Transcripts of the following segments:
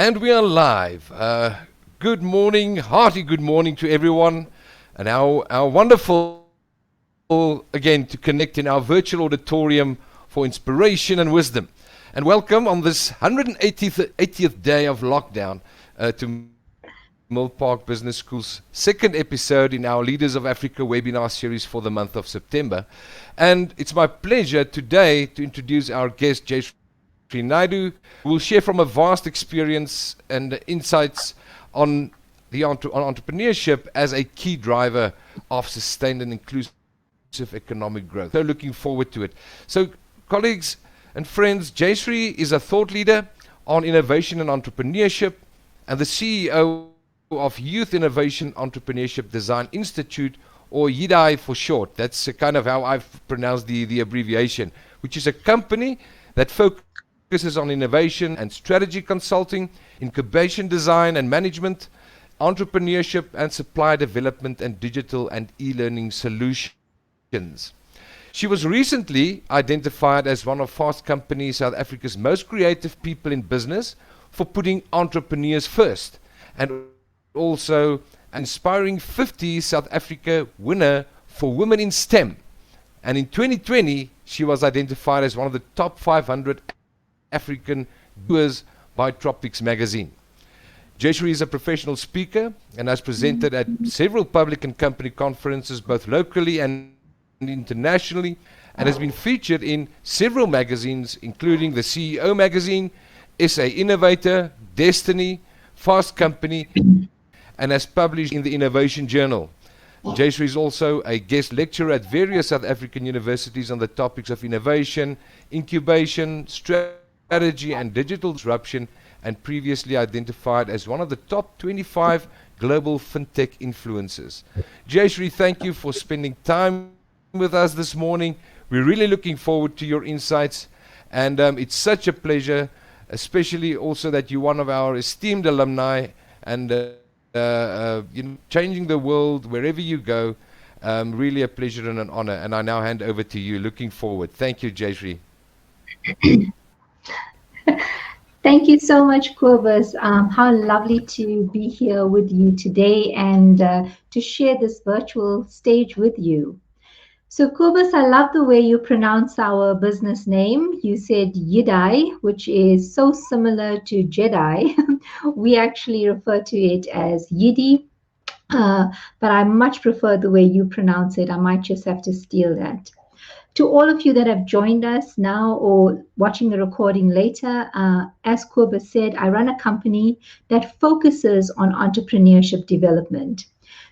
And we are live. Good morning, hearty good morning to everyone. And our wonderful, again, to connect in our virtual auditorium for inspiration and wisdom. And welcome on this 180th day of lockdown to Mill Park Business School's second episode in our Leaders of Africa webinar series for the month of September. And it's my pleasure today to introduce our guest, Jayshree Naidu, who will share from a vast experience and insights on entrepreneurship as a key driver of sustained and inclusive economic growth. So looking forward to it. So colleagues and friends, Jayshree is a thought leader on innovation and entrepreneurship and the CEO of Youth Innovation Entrepreneurship Design Institute, or YIDI for short. That's kind of how I've pronounced the abbreviation, which is a company that focuses on innovation and strategy consulting, incubation design and management, entrepreneurship and supply development, and digital and e-learning solutions. She was recently identified as one of Fast Company South Africa's most creative people in business for putting entrepreneurs first, and also an inspiring 50 South Africa winner for women in STEM. And in 2020, she was identified as one of the top 500 African doers by Tropics magazine. Jayshree is a professional speaker and has presented at several public and company conferences, both locally and internationally, and has been featured in several magazines, including the CEO magazine, SA Innovator, Destiny, Fast Company, and has published in the Innovation Journal. Jayshree is also a guest lecturer at various South African universities on the topics of innovation, incubation, strategy, and digital disruption, and previously identified as one of the top 25 global fintech influencers. Jayshree, thank you for spending time with us this morning. We're really looking forward to your insights, and it's such a pleasure, especially also that you're one of our esteemed alumni, and changing the world wherever you go. Really a pleasure and an honor. And I now hand over to you. Looking forward. Thank you, Jayshree. Thank you so much, Kobus. How lovely to be here with you today and to share this virtual stage with you. So, Kobus, I love the way you pronounce our business name. You said YIDI, which is so similar to Jedi. We actually refer to it as Yidi, but I much prefer the way you pronounce it. I might just have to steal that. To all of you that have joined us now or watching the recording later, as Kobus said, I run a company that focuses on entrepreneurship development.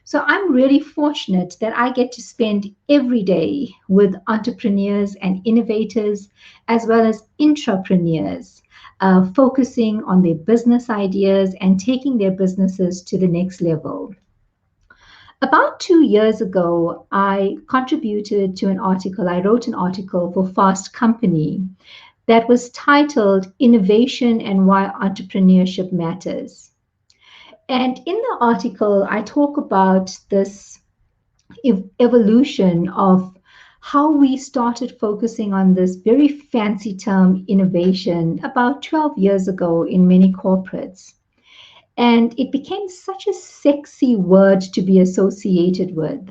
So I'm really fortunate that I get to spend every day with entrepreneurs and innovators, as well as intrapreneurs, focusing on their business ideas and taking their businesses to the next level. About 2 years ago, I contributed to an article. I wrote an article for Fast Company that was titled Innovation and Why Entrepreneurship Matters. And in the article, I talk about this evolution of how we started focusing on this very fancy term, innovation, about 12 years ago in many corporates. And it became such a sexy word to be associated with.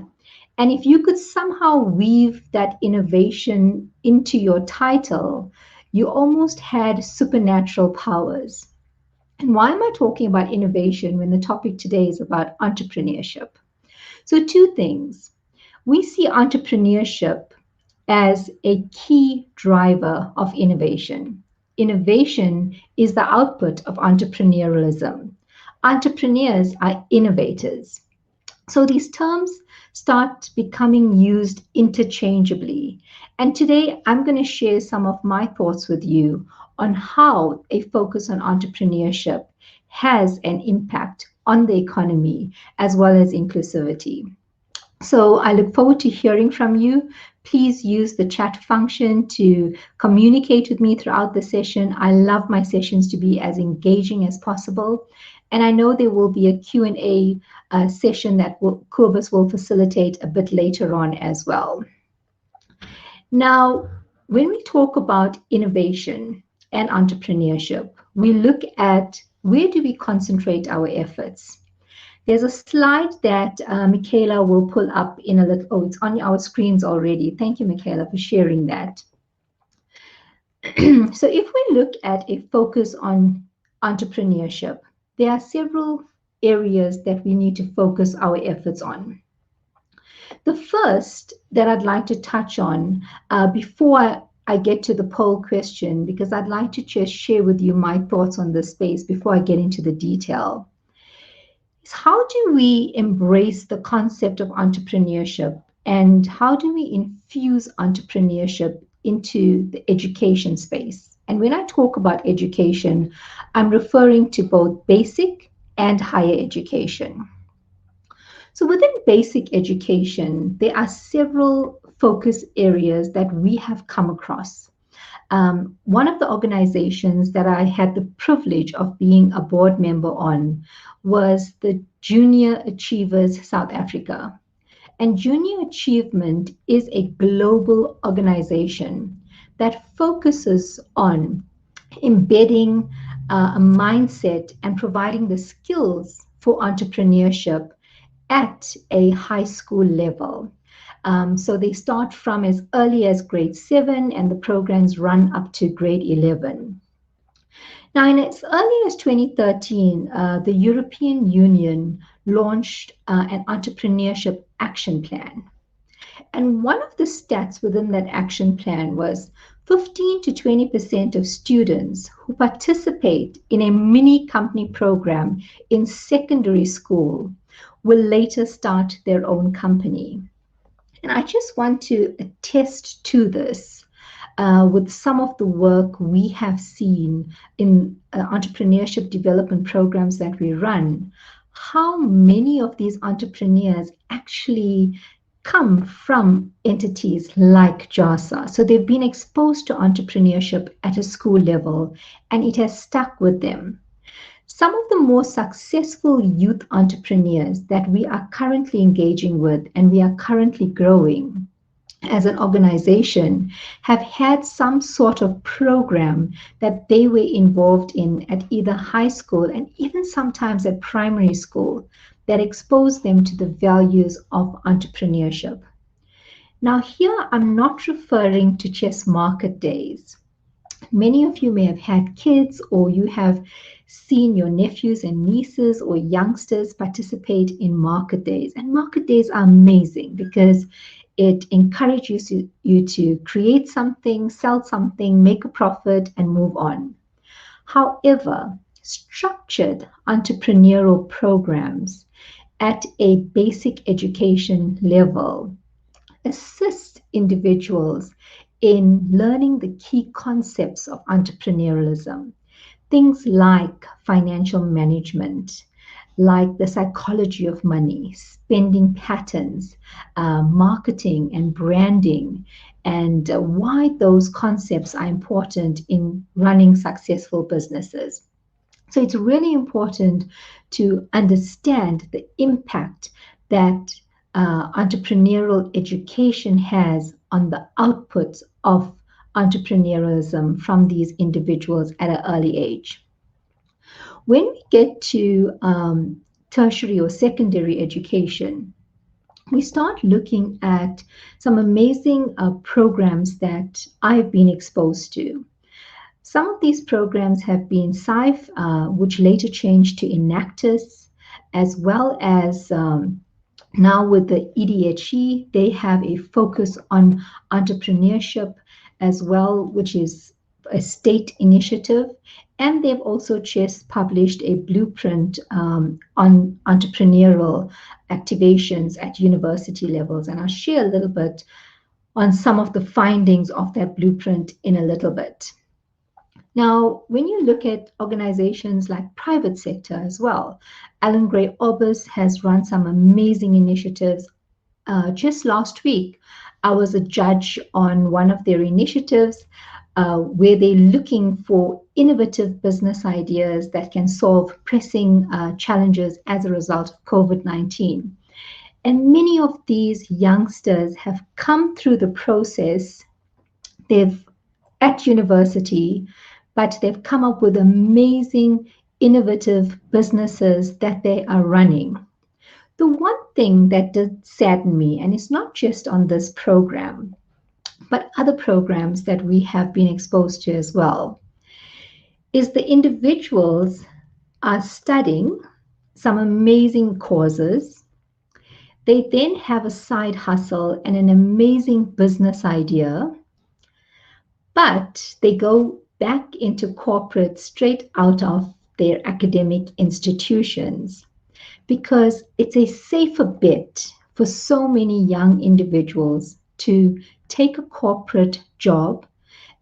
And if you could somehow weave that innovation into your title, you almost had supernatural powers. And why am I talking about innovation when the topic today is about entrepreneurship? So 2 things. We see entrepreneurship as a key driver of innovation. Innovation is the output of entrepreneurialism. Entrepreneurs are innovators. So these terms start becoming used interchangeably. And today I'm going to share some of my thoughts with you on how a focus on entrepreneurship has an impact on the economy as well as inclusivity. So I look forward to hearing from you. Please use the chat function to communicate with me throughout the session. I love my sessions to be as engaging as possible. And I know there will be a Q&A session that Kobus will facilitate a bit later on as well. Now, when we talk about innovation and entrepreneurship, we look at where do we concentrate our efforts? There's a slide that Michaela will pull up in a little. Oh, it's on our screens already. Thank you, Michaela, for sharing that. So if we look at a focus on entrepreneurship, there are several areas that we need to focus our efforts on. The first that I'd like to touch on before I get to the poll question, because I'd like to just share with you my thoughts on this space before I get into the detail, is how do we embrace the concept of entrepreneurship and how do we infuse entrepreneurship into the education space? And when I talk about education, I'm referring to both basic and higher education. So within basic education, there are several focus areas that we have come across. One of the organizations that I had the privilege of being a board member on was the Junior Achievers South Africa. And Junior Achievement is a global organization that focuses on embedding a mindset and providing the skills for entrepreneurship at a high school level. So they start from as early as grade 7 and the programs run up to grade 11. Now, in as early as 2013, the European Union launched an entrepreneurship action plan. And one of the stats within that action plan was 15 to 20% of students who participate in a mini company program in secondary school will later start their own company. And I just want to attest to this with some of the work we have seen in entrepreneurship development programs that we run, how many of these entrepreneurs actually come from entities like JASA. So they've been exposed to entrepreneurship at a school level and it has stuck with them. Some of the more successful youth entrepreneurs that we are currently engaging with and we are currently growing as an organization have had some sort of program that they were involved in at either high school and even sometimes at primary school that exposed them to the values of entrepreneurship. Now, here I'm not referring to just market days. Many of you may have had kids or you have seen your nephews and nieces or youngsters participate in market days. And market days are amazing because it encourages you to create something, sell something, make a profit, and move on. However, structured entrepreneurial programs at a basic education level assist individuals in learning the key concepts of entrepreneurialism. Things like financial management, like the psychology of money, spending patterns, marketing and branding, and why those concepts are important in running successful businesses. So it's really important to understand the impact that entrepreneurial education has on the outputs of entrepreneurialism from these individuals at an early age. When we get to tertiary or secondary education, we start looking at some amazing programs that I've been exposed to. Some of these programs have been SIFE, which later changed to Enactus, as well as now with the EDHE, they have a focus on entrepreneurship as well, which is a state initiative. And they've also just published a blueprint on entrepreneurial activations at university levels. And I'll share a little bit on some of the findings of that blueprint in a little bit. Now, when you look at organizations like private sector as well, Alan Gray Orbis has run some amazing initiatives. Just last week, I was a judge on one of their initiatives where they're looking for innovative business ideas that can solve pressing challenges as a result of COVID-19. And many of these youngsters have come through the process. They've at university, but they've come up with amazing innovative businesses that they are running. The one thing that did sadden me, and it's not just on this program, but other programs that we have been exposed to as well, is the individuals are studying some amazing causes. They then have a side hustle and an amazing business idea, but they go back into corporate straight out of their academic institutions because it's a safer bet for so many young individuals to take a corporate job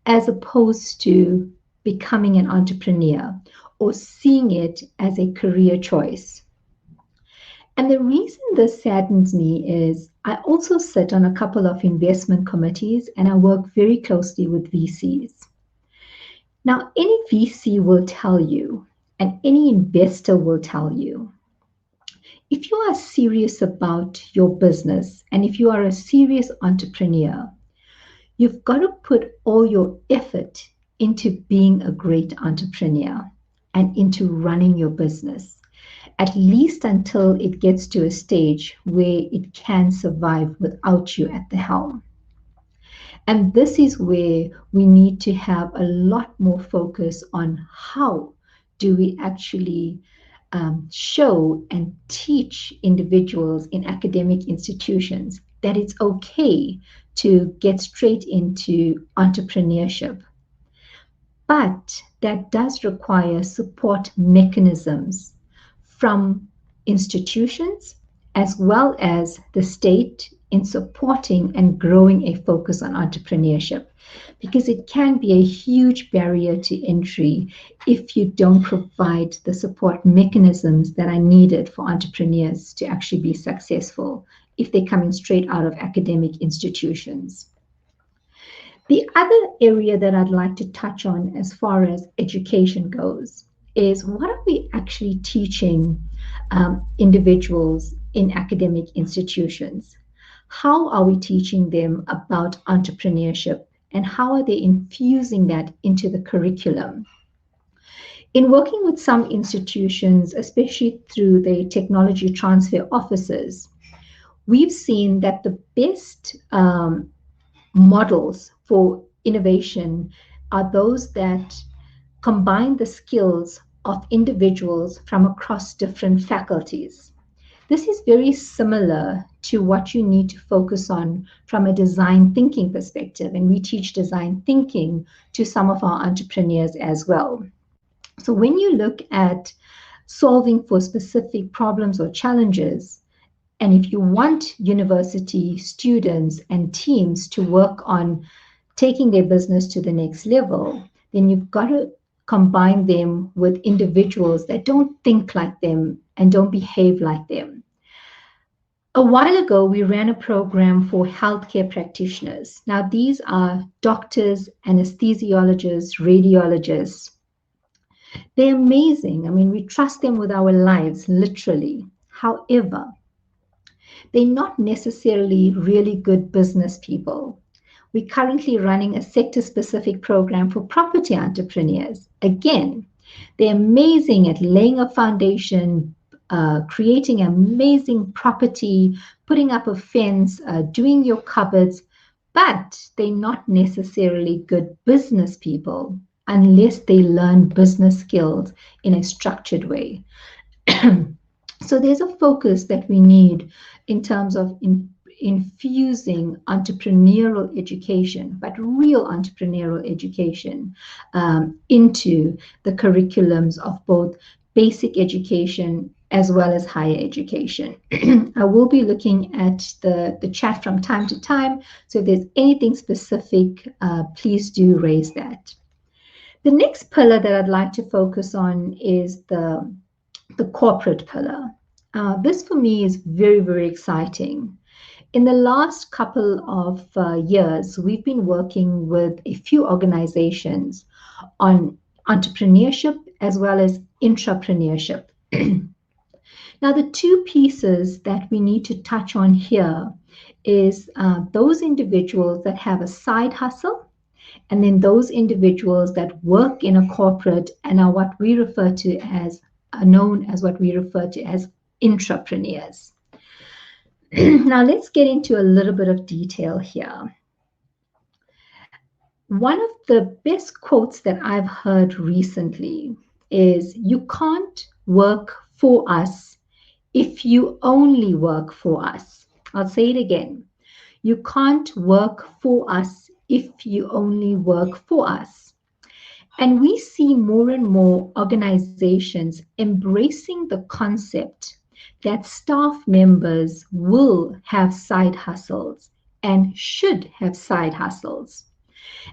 as opposed to becoming an entrepreneur or seeing it as a career choice. And the reason this saddens me is I also sit on a couple of investment committees and I work very closely with VCs. Now, any VC will tell you, and any investor will tell you, if you are serious about your business and if you are a serious entrepreneur, you've got to put all your effort into being a great entrepreneur and into running your business, at least until it gets to a stage where it can survive without you at the helm. And this is where we need to have a lot more focus on how do we actually show and teach individuals in academic institutions that it's okay to get straight into entrepreneurship. But that does require support mechanisms from institutions as well as the state in supporting and growing a focus on entrepreneurship, because it can be a huge barrier to entry if you don't provide the support mechanisms that are needed for entrepreneurs to actually be successful if they're coming straight out of academic institutions. The other area that I'd like to touch on as far as education goes is what are we actually teaching individuals in academic institutions? How are we teaching them about entrepreneurship and how are they infusing that into the curriculum? In working with some institutions, especially through the technology transfer offices, we've seen that the best models for innovation are those that combine the skills of individuals from across different faculties. This is very similar to what you need to focus on from a design thinking perspective, and we teach design thinking to some of our entrepreneurs as well. So when you look at solving for specific problems or challenges, and if you want university students and teams to work on taking their business to the next level, then you've got to combine them with individuals that don't think like them and don't behave like them. A while ago, we ran a program for healthcare practitioners. Now, these are doctors, anesthesiologists, radiologists. They're amazing. I mean, we trust them with our lives, literally. However, they're not necessarily really good business people. We're currently running a sector-specific program for property entrepreneurs. Again, they're amazing at laying a foundation, creating amazing property, putting up a fence, doing your cupboards, but they're not necessarily good business people unless they learn business skills in a structured way. So there's a focus that we need in terms of infusing entrepreneurial education, but real entrepreneurial education into the curriculums of both basic education as well as higher education. I will be looking at the chat from time to time, so if there's anything specific, please do raise that. The next pillar that I'd like to focus on is the corporate pillar. This for me is very, very exciting. In the last couple of years, we've been working with a few organizations on entrepreneurship as well as intrapreneurship. Now, the two pieces that we need to touch on here is those individuals that have a side hustle And then those individuals that work in a corporate and are what we refer to as, are known as what we refer to as intrapreneurs. Now, let's get into a little bit of detail here. One of the best quotes that I've heard recently is, "You can't work for us if you only work for us." I'll say it again. You can't work for us if you only work for us. And we see more and more organizations embracing the concept that staff members will have side hustles and should have side hustles.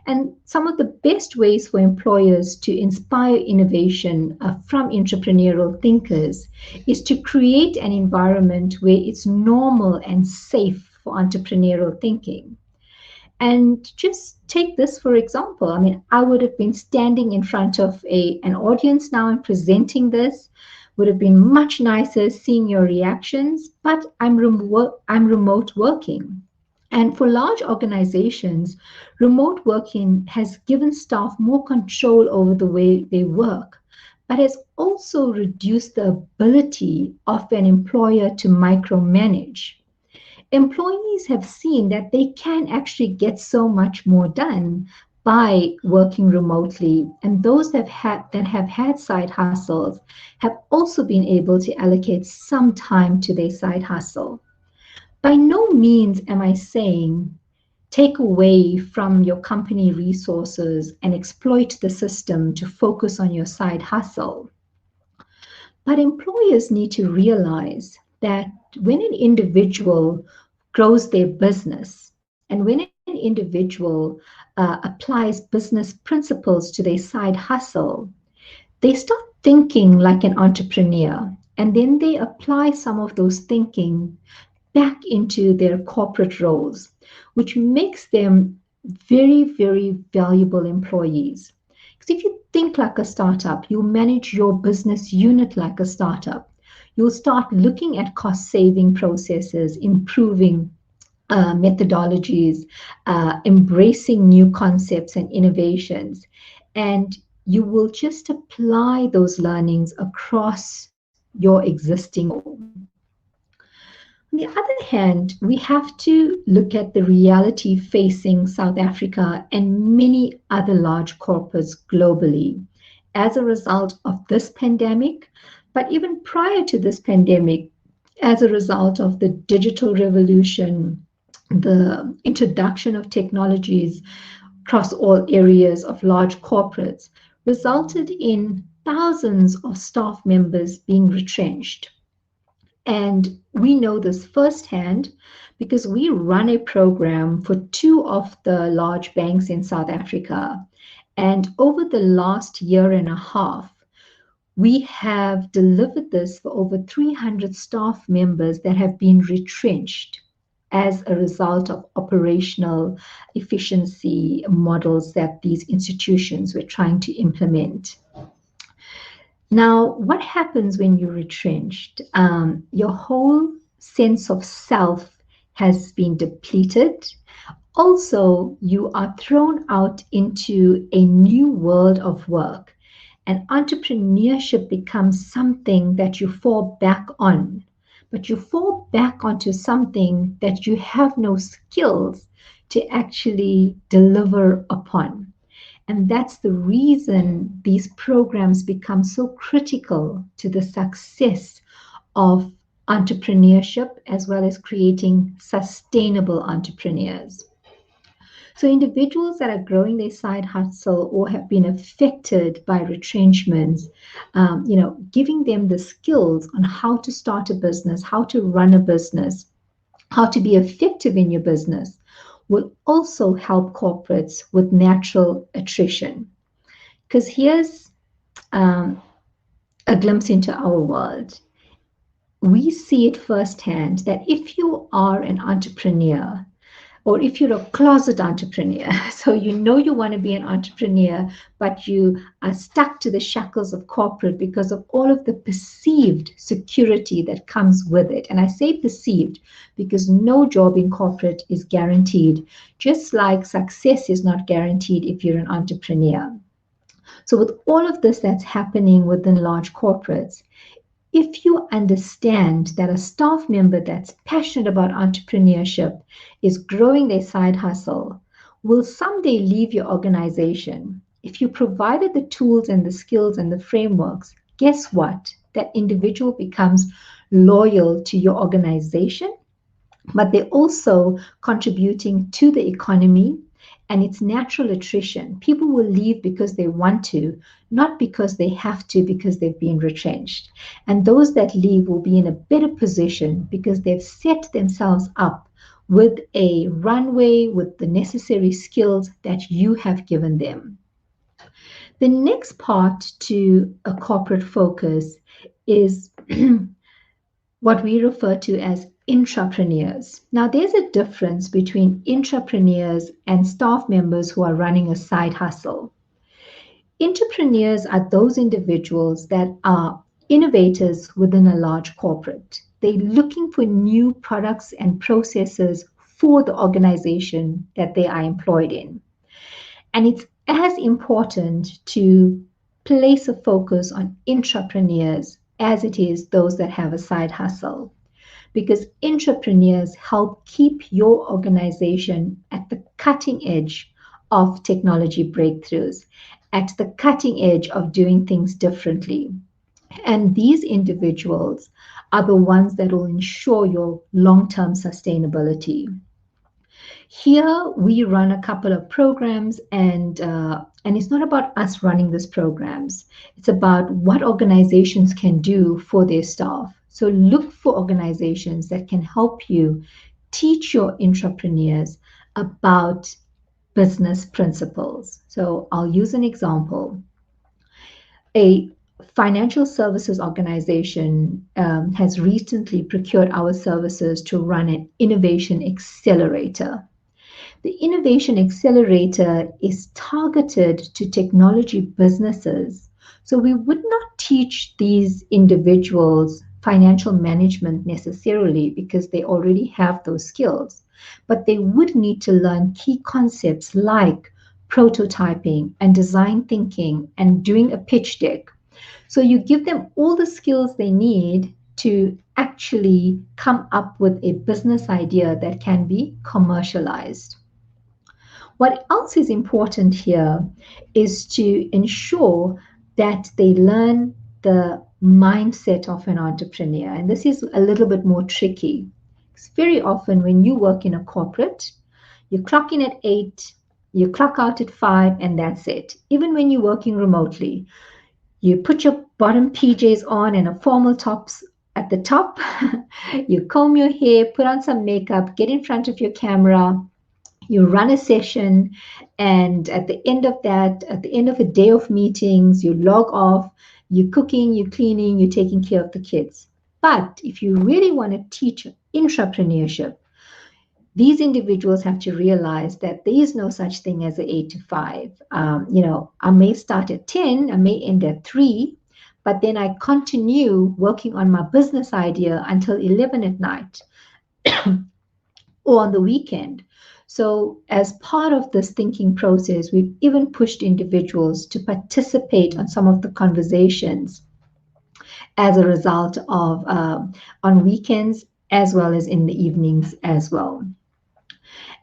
And some of the best ways for employers to inspire innovation from entrepreneurial thinkers is to create an environment where it's normal and safe for entrepreneurial thinking. And just take this for example. I mean, I would have been standing in front of an audience now and presenting this. Would have been much nicer seeing your reactions, but I'm remote working. And for large organizations, remote working has given staff more control over the way they work, but has also reduced the ability of an employer to micromanage. Employees have seen that they can actually get so much more done by working remotely, and those that have had side hustles have also been able to allocate some time to their side hustle. By no means am I saying take away from your company resources and exploit the system to focus on your side hustle. But employers need to realize that when an individual grows their business and when an individual applies business principles to their side hustle, they start thinking like an entrepreneur, and then they apply some of those thinking back into their corporate roles, which makes them very, very valuable employees. Because if you think like a startup, you manage your business unit like a startup. You'll start looking at cost saving processes, improving methodologies, embracing new concepts and innovations. And you will just apply those learnings across your existing role. On the other hand, we have to look at the reality facing South Africa and many other large corporates globally as a result of this pandemic, but even prior to this pandemic, as a result of the digital revolution, the introduction of technologies across all areas of large corporates, resulted in thousands of staff members being retrenched. And we know this firsthand because we run a program for two of the large banks in South Africa. And over the last year and a half, we have delivered this for over 300 staff members that have been retrenched as a result of operational efficiency models that these institutions were trying to implement. Now, what happens when you're retrenched? Your whole sense of self has been depleted. Also, you are thrown out into a new world of work, and entrepreneurship becomes something that you fall back on. But you fall back onto something that you have no skills to actually deliver upon. And that's the reason these programs become so critical to the success of entrepreneurship as well as creating sustainable entrepreneurs. So, individuals that are growing their side hustle or have been affected by retrenchments, giving them the skills on how to start a business, how to run a business, how to be effective in your business will also help corporates with natural attrition. Because here's a glimpse into our world. We see it firsthand that if you are an entrepreneur, Or if you're a closet entrepreneur, so you know you want to be an entrepreneur, but you are stuck to the shackles of corporate because of all of the perceived security that comes with it. And I say perceived because no job in corporate is guaranteed, just like success is not guaranteed if you're an entrepreneur. So, with all of this that's happening within large corporates, if you understand that a staff member that's passionate about entrepreneurship is growing their side hustle, will someday leave your organization. If you provided the tools and the skills and the frameworks, guess what? That individual becomes loyal to your organization, but they're also contributing to the economy, and it's natural attrition. People will leave because they want to, not because they have to, because they've been retrenched. And those that leave will be in a better position because they've set themselves up with a runway, with the necessary skills that you have given them. The next part to a corporate focus is what we refer to as intrapreneurs. Now, there's a difference between intrapreneurs and staff members who are running a side hustle. Entrepreneurs are those individuals that are innovators within a large corporate. They're looking for new products and processes for the organization that they are employed in. And it's as important to place a focus on intrapreneurs as it is those that have a side hustle, because entrepreneurs help keep your organization at the cutting edge of technology breakthroughs, at the cutting edge of doing things differently. And these individuals are the ones that will ensure your long term sustainability. Here we run a couple of programs, and it's not about us running these programs. It's about what organizations can do for their staff. So look for organizations that can help you teach your entrepreneurs about business principles. So I'll use an example. A financial services organization has recently procured our services to run an innovation accelerator. The Innovation Accelerator is targeted to technology businesses. So we would not teach these individuals financial management necessarily because they already have those skills, but they would need to learn key concepts like prototyping and design thinking and doing a pitch deck. So you give them all the skills they need to actually come up with a business idea that can be commercialized. What else is important here is to ensure that they learn the mindset of an entrepreneur. And this is a little bit more tricky. Because very often, when you work in a corporate, you clock in at 8, you clock out at 5, and that's it. Even when you're working remotely, you put your bottom PJs on and a formal tops at the top. You comb your hair, put on some makeup, get in front of your camera, you run a session, and at the end of that, at the end of a day of meetings, you log off, you're cooking, you're cleaning, you're taking care of the kids. But if you really want to teach entrepreneurship, these individuals have to realize that there is no such thing as an 8 to 5. I may start at 10, I may end at 3, but then I continue working on my business idea until 11 at night or on the weekend. So, as part of this thinking process, we've even pushed individuals to participate on some of the conversations as a result of on weekends as well as in the evenings as well.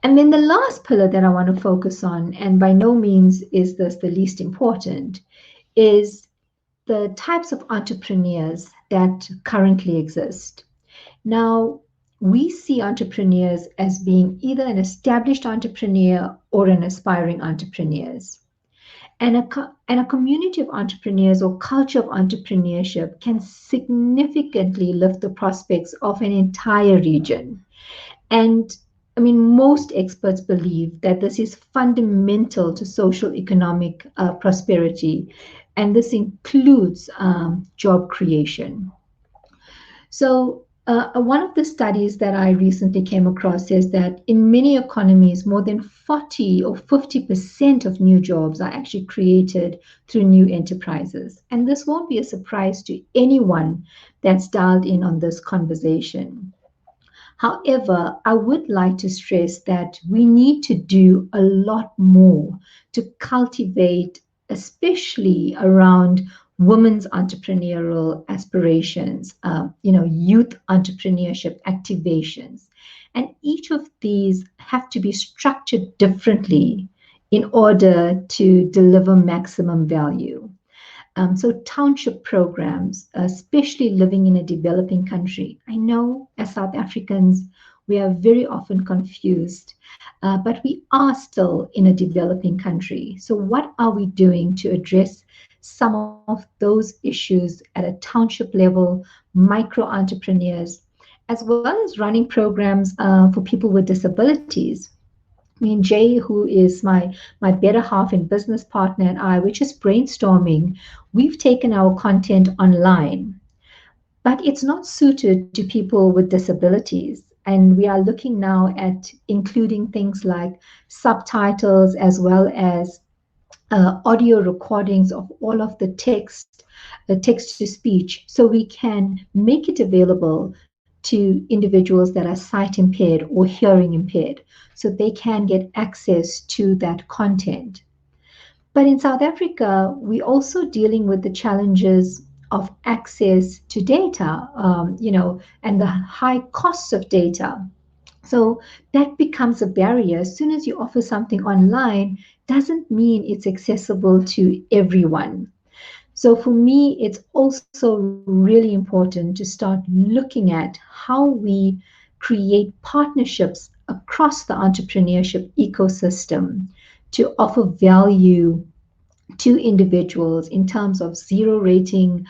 And then the last pillar that I want to focus on, and by no means is this the least important, is the types of entrepreneurs that currently exist. Now, we see entrepreneurs as being either an established entrepreneur or an aspiring entrepreneurs. And a community of entrepreneurs or culture of entrepreneurship can significantly lift the prospects of an entire region. And I mean, most experts believe that this is fundamental to social economic prosperity, and this includes job creation. So, One of the studies that I recently came across says that in many economies, more than 40 or 50% of new jobs are actually created through new enterprises. And this won't be a surprise to anyone that's dialed in on this conversation. However, I would like to stress that we need to do a lot more to cultivate, especially around women's entrepreneurial aspirations, youth entrepreneurship activations. And each of these have to be structured differently in order to deliver maximum value. So township programs, especially living in a developing country. I know as South Africans, we are very often confused, but we are still in a developing country. So what are we doing to address some of those issues at a township level, micro entrepreneurs, as well as running programs for people with disabilities? Me and Jay, who is my better half and business partner, and I, we're just brainstorming. We've taken our content online, but it's not suited to people with disabilities. And we are looking now at including things like subtitles as well as audio recordings of all of the text to speech, so we can make it available to individuals that are sight impaired or hearing impaired, so they can get access to that content. But in South Africa, we're also dealing with the challenges of access to data, and the high costs of data. So that becomes a barrier. As soon as you offer something online, doesn't mean it's accessible to everyone. So for me, it's also really important to start looking at how we create partnerships across the entrepreneurship ecosystem to offer value to individuals in terms of zero rating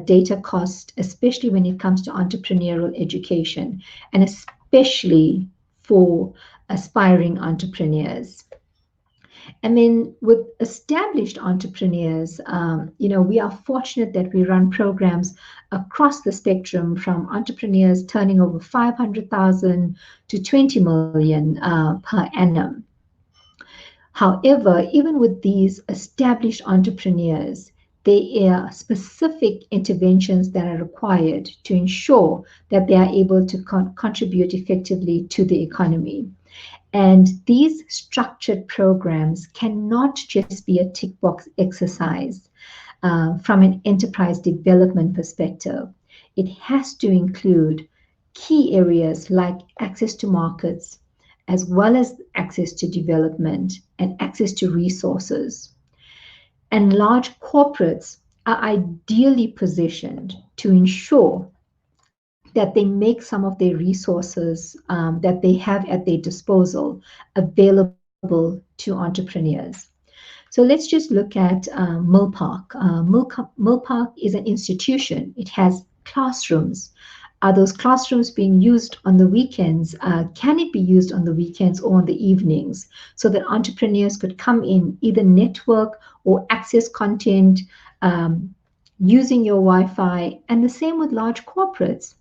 data cost, especially when it comes to entrepreneurial education, and especially for aspiring entrepreneurs. And then with established entrepreneurs, we are fortunate that we run programs across the spectrum from entrepreneurs turning over 500,000 to 20 million per annum. However, even with these established entrepreneurs, there are specific interventions that are required to ensure that they are able to contribute effectively to the economy. And these structured programs cannot just be a tick box exercise from an enterprise development perspective. It has to include key areas like access to markets, as well as access to development and access to resources. And large corporates are ideally positioned to ensure that they make some of their resources that they have at their disposal available to entrepreneurs. So let's just look at Millpark. Millpark is an institution. It has classrooms. Are those classrooms being used on the weekends? Can it be used on the weekends or on the evenings so that entrepreneurs could come in, either network or access content using your Wi-Fi? And the same with large corporates.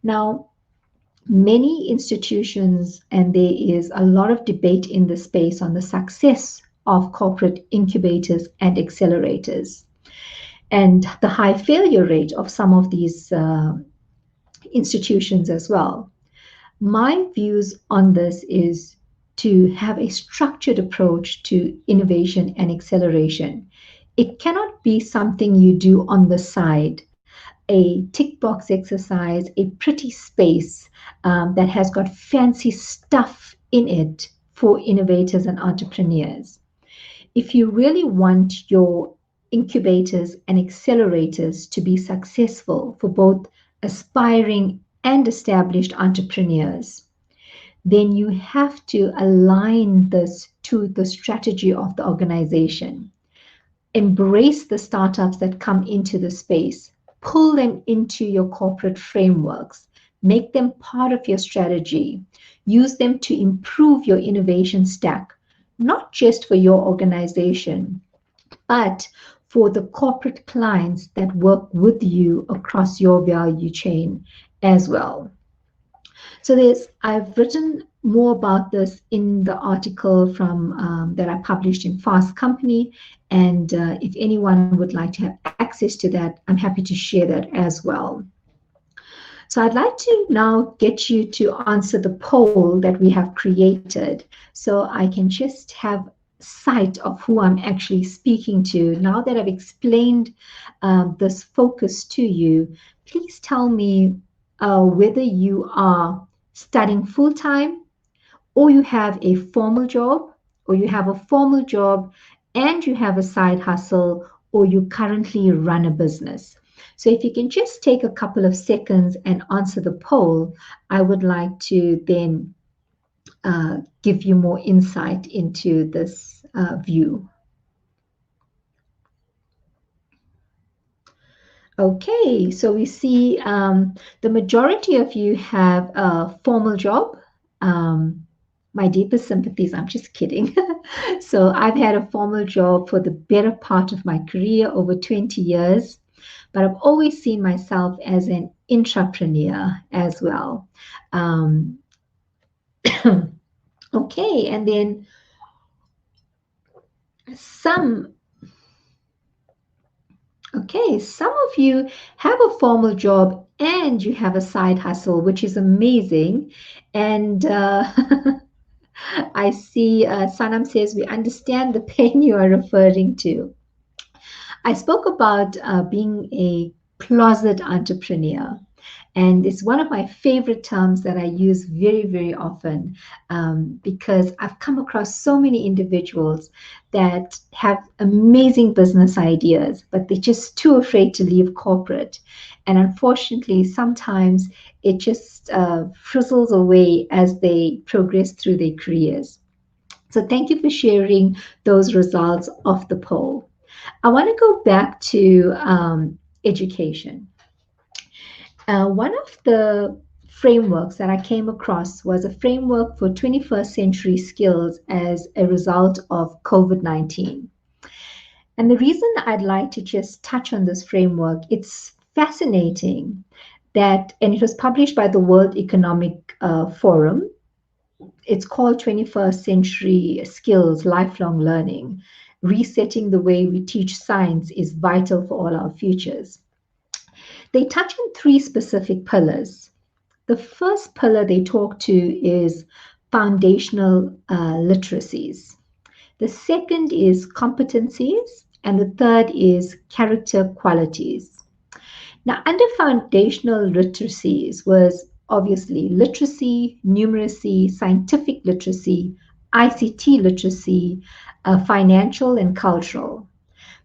Now, many institutions, and there is a lot of debate in the space on the success of corporate incubators and accelerators, and the high failure rate of some of these institutions as well. My views on this is to have a structured approach to innovation and acceleration. It cannot be something you do on the side, a tick box exercise, a pretty space that has got fancy stuff in it for innovators and entrepreneurs. If you really want your incubators and accelerators to be successful for both aspiring and established entrepreneurs, then you have to align this to the strategy of the organization. Embrace the startups that come into the space, pull them into your corporate frameworks, make them part of your strategy, use them to improve your innovation stack, not just for your organization, but for the corporate clients that work with you across your value chain as well. So I've written more about this in the article from that I published in Fast Company, and if anyone would like to have access to that, I'm happy to share that as well. So I'd like to now get you to answer the poll that we have created, so I can just have sight of who I'm actually speaking to. Now that I've explained this focus to you, please tell me whether you are studying full time, or you have a formal job, or you have a formal job and you have a side hustle, or you currently run a business. So if you can just take a couple of seconds and answer the poll, I would like to then give you more insight into this view. Okay, so we see the majority of you have a formal job. Um, my deepest sympathies, I'm just kidding. So I've had a formal job for the better part of my career, over 20 years, but I've always seen myself as an entrepreneur as well. Um, okay, and then some Okay, some of you have a formal job and you have a side hustle, which is amazing. And I see Sanam says, we understand the pain you are referring to. I spoke about being a closet entrepreneur. And it's one of my favorite terms that I use very, very often because I've come across so many individuals that have amazing business ideas, but they're just too afraid to leave corporate. And unfortunately, sometimes it just frizzles away as they progress through their careers. So thank you for sharing those results of the poll. I want to go back to education. One of the frameworks that I came across was a framework for 21st century skills as a result of COVID 19. And the reason I'd like to just touch on this framework, it's fascinating that, and it was published by the World Economic Forum. It's called 21st Century Skills Lifelong Learning. Resetting the way we teach science is vital for all our futures. They touch on three specific pillars. The first pillar they talk to is foundational literacies. The second is competencies, and the third is character qualities. Now, under foundational literacies was obviously literacy, numeracy, scientific literacy, ICT literacy, financial and cultural.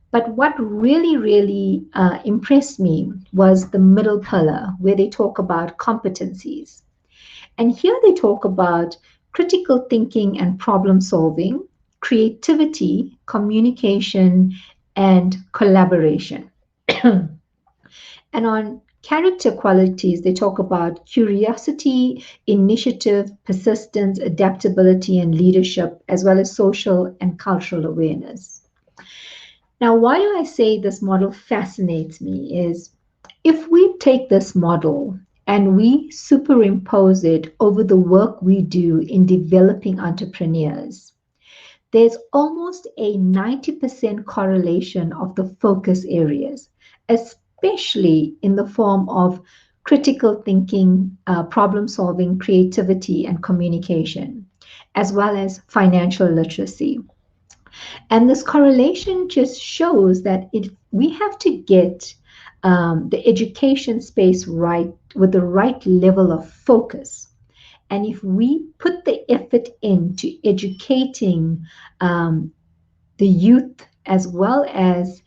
But what really, really impressed me was the middle pillar where they talk about competencies. And here they talk about critical thinking and problem solving, creativity, communication, and collaboration. And on character qualities, they talk about curiosity, initiative, persistence, adaptability, and leadership, as well as social and cultural awareness. Now, why do I say this model fascinates me is if we take this model and we superimpose it over the work we do in developing entrepreneurs, there's almost a 90% correlation of the focus areas, especially in the form of critical thinking, problem solving, creativity, and communication, as well as financial literacy. And this correlation just shows that we have to get the education space right with the right level of focus. And if we put the effort into educating the youth as well as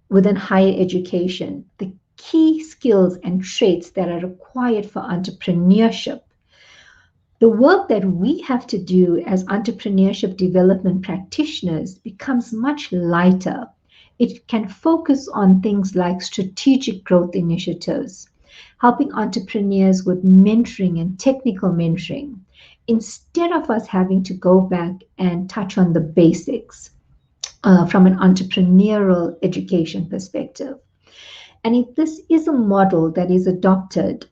within higher education, the key skills and traits that are required for entrepreneurship, the work that we have to do as entrepreneurship development practitioners becomes much lighter. It can focus on things like strategic growth initiatives, helping entrepreneurs with mentoring and technical mentoring, instead of us having to go back and touch on the basics from an entrepreneurial education perspective. And if this is a model that is adopted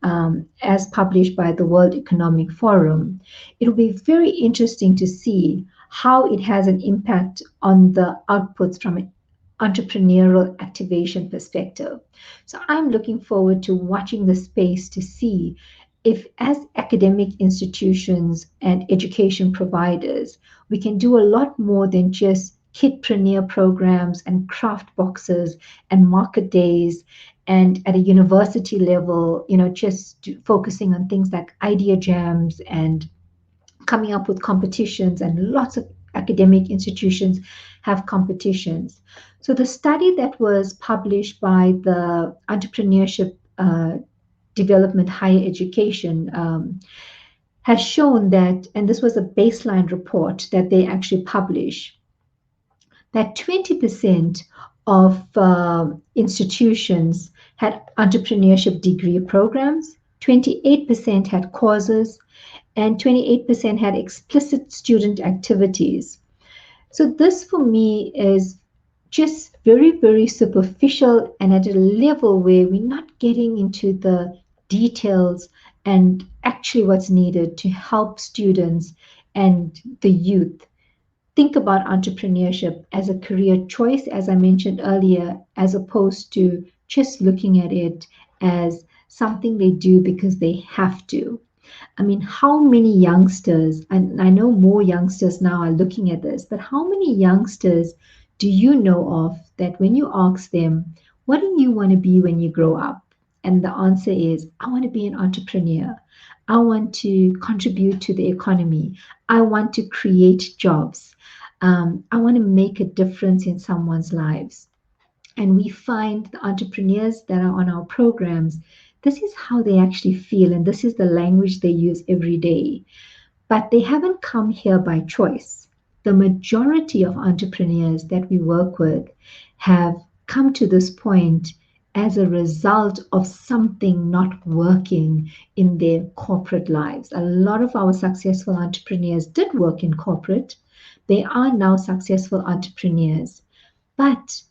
as published by the World Economic Forum, it will be very interesting to see how it has an impact on the outputs from an entrepreneurial activation perspective. So I'm looking forward to watching the space to see if, as academic institutions and education providers, we can do a lot more than just kidpreneur programs and craft boxes and market days, and at a university level, just focusing on things like idea jams and coming up with competitions, and lots of academic institutions have competitions. So the study that was published by the Entrepreneurship Development Higher Education has shown that, and this was a baseline report that they actually publish, that 20% of institutions had entrepreneurship degree programs, 28% had courses, and 28% had explicit student activities. So, this for me is just very, very superficial and at a level where we're not getting into the details and actually what's needed to help students and the youth think about entrepreneurship as a career choice, as I mentioned earlier, as opposed to just looking at it as something they do because they have to. I mean, how many youngsters, and I know more youngsters now are looking at this, but how many youngsters do you know of that when you ask them, what do you want to be when you grow up? And the answer is, I want to be an entrepreneur. I want to contribute to the economy. I want to create jobs. I want to make a difference in someone's lives. And we find the entrepreneurs that are on our programs, this is how they actually feel, and this is the language they use every day. But they haven't come here by choice. The majority of entrepreneurs that we work with have come to this point as a result of something not working in their corporate lives. A lot of our successful entrepreneurs did work in corporate. They are now successful entrepreneurs. But